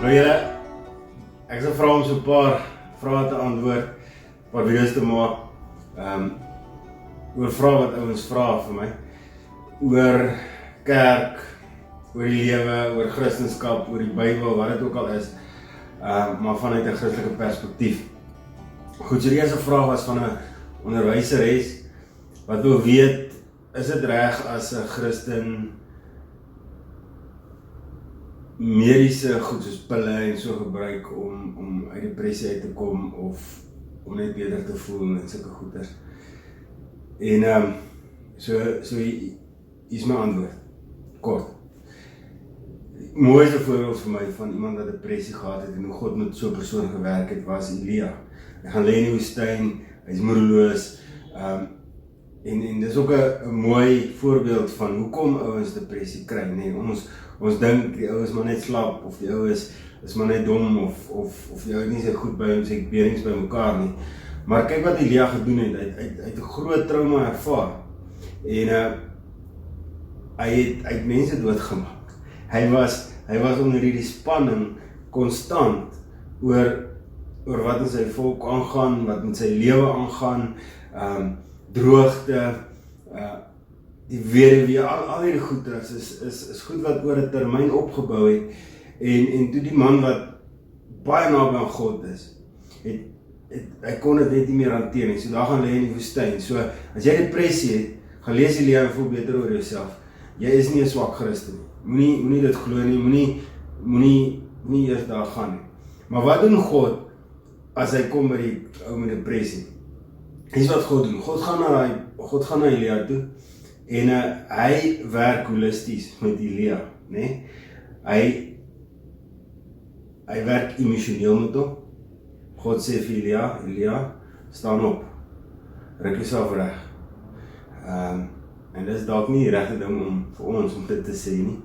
Nou julle, ek sal vra om so 'n paar vrae te antwoord, 'n paar video's te maak, oor vrae wat ouens vra vir my, oor kerk, oor die lewe, oor Christendom, oor die Bybel, wat dit ook al is, maar vanuit 'n Christelike perspektief. Goed, so die eerste vraag was van 'n onderwyseres, wat wil weet, is dit reg as 'n Christen mediese goed soos pille en so gebruik om uit depressie uit te kom of om net beter te voel en sulke goeders. En so hier is my antwoord, kort. Die mooiste voorbeeld vir my van iemand wat depressie gehad het en hoe God met so 'n persoon gewerk het, was Elia. Hy gaan lê in die woestyn, hy's moedeloos, en dis ook 'n mooi voorbeeld van hoekom ouens depressie kry, nee, ons dink die ou is maar net slap, of die ou is maar net dom, of die ou het nie so goed by hom, sy berings by mekaar nie. Maar kyk wat Elia gedoen het, hy het 'n groot trauma ervaar, en hy het mense doodgemaak. Hy was onder hierdie spanning konstant oor wat in sy volk aangaan, wat met sy lewe aangaan, droogte, die weduwee, al hierdie goeders is goed wat oor 'n termyn opgebou het, en toe die man wat baie naby aan God is, hy kon dit net nie meer hanteer nie, so daar gaan lê in die woestyn. So, as jy depressie het, gaan lees die lewe en voel beter oor jouself. Jy is nie 'n swak Christen nie, moenie dit glo nie, moenie eers daar gaan nie. Maar wat doen God, as hy kom by die ou met depressie? Dis wat God doen. God gaan na Elia toe, en hy werk holisties met Elia, né? Hy werk emosioneel met hom. God sê vir Elia, staan op, ruk jouself reg. En dis dalk nie die regte ding vir ons om dit te sê nie,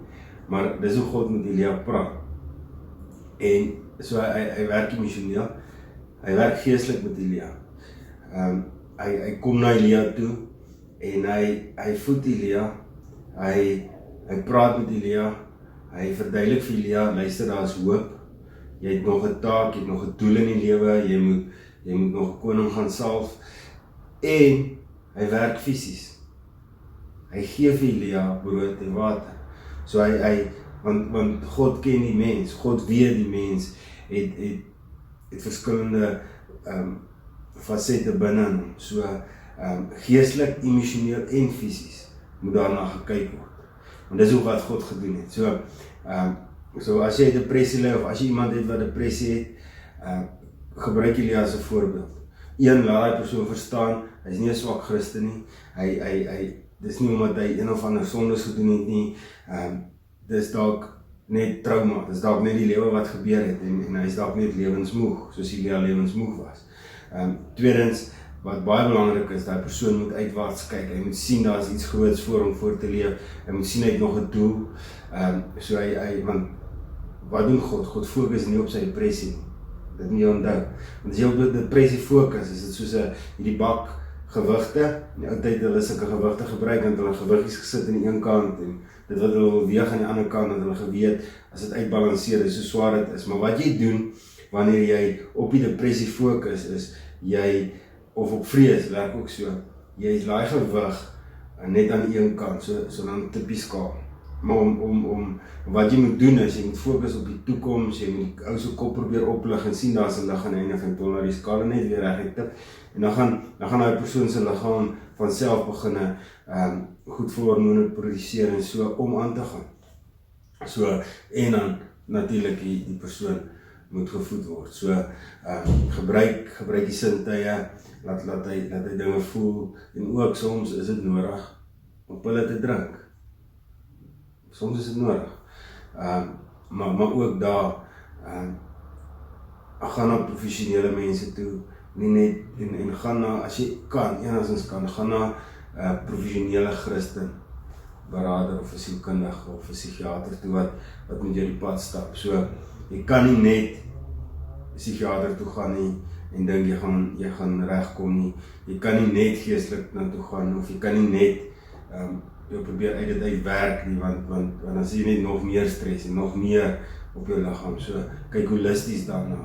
maar dis hoe God met Elia praat. En so hy werk emosioneel, hy werk geestelik met Elia. Hy kom na Elia toe, en hy voed Elia, hy praat met Elia, hy verduidelik vir Elia, luister, daar is hoop, jy het nog 'n taak, jy het nog 'n doel in die lewe, jy moet nog 'n koning gaan salf, en hy werk fisies. Hy gee vir Elia brood en water. So want God ken die mens, God weet die mens het verskillende fasette binne in hom. So geestelik, emosioneel en fisies moet daarna gekyk word. Want dis ook wat God gedoen het. So as jy depressie ly, of as jy iemand het wat depressie het, gebruik Elia as 'n voorbeeld. Laat die persoon verstaan, hy is nie 'n swak Christen nie, dis nie omdat hy een of ander sondes gedoen het nie, dis dalk net trauma, dis dalk net die lewe wat gebeur het, en hy is dalk net lewensmoeg, soos Elia lewensmoeg was. Tweedens, wat baie belangrik is, dat die persoon moet uitwaarts kyk, hy moet sien daar is iets groots voor hom voor te leef, hy moet sien hy het nog 'n doel, so want wat doen God? God fokus nie op sy depressie nie, dit moet jy onthou, want as jy op depressie fokus, is dit soos hierdie bak gewigte, in die ou tyd hulle sulke gewigte gebruik, en hulle gewiggies gesit aan die een kant, en dit wat hulle wil weeg aan die ander kant, en hulle geweet, as dit uitbalanseer is, so swaar dit is, maar wat jy doen, wanneer jy op die depressie fokus, is, of op vrees, werk ook so, jy laai gewig net aan die een kant, so dan tipies skaal. Maar om wat jy moet doen is, jy moet fokus op die toekoms, jy moet die ou se kop probeer oplig en sien daar is 'n lig aan die einde van die tunnel, die skaal net weer reg tip, en dan gaan daai persoon se liggaam van self begin goed veel hormone produseer en so om aan te gaan. So, en dan natuurlik die persoon moet gevoed word. So, gebruik die sintuie, laat hy dinge voel, en ook soms is dit nodig om pille te drink. Soms is dit nodig. Maar ook daar, gaan na professionele mense toe, nie net, en gaan na, as jy kan, enigstens kan, gaan na professionele Christen, beraader of 'n sielkundige of 'n psigiater toe wat met jou die pad stap. So, jy kan nie net psigiater toe gaan nie, en dink jy gaan regkom nie. Jy kan nie net geestelik na toe gaan, of jy kan nie net jy probeer uit dit uitwerk nie, want dan sien jy net nog meer stres en nog meer op jou liggaam. So kyk holisties daarna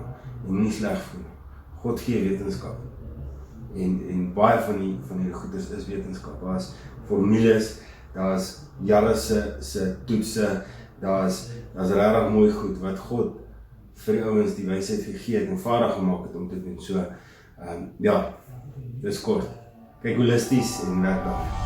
en nie sleg voel. God gee wetenskap. En baie van die goed is wetenskap. Daar is formules, daar is jare se toetse, daar is regtig mooi goed wat God vir die ouens die wysheid gegee het en vaardig gemaak het om te doen. So, ja, dis kort. Kyk holisties en werk daar.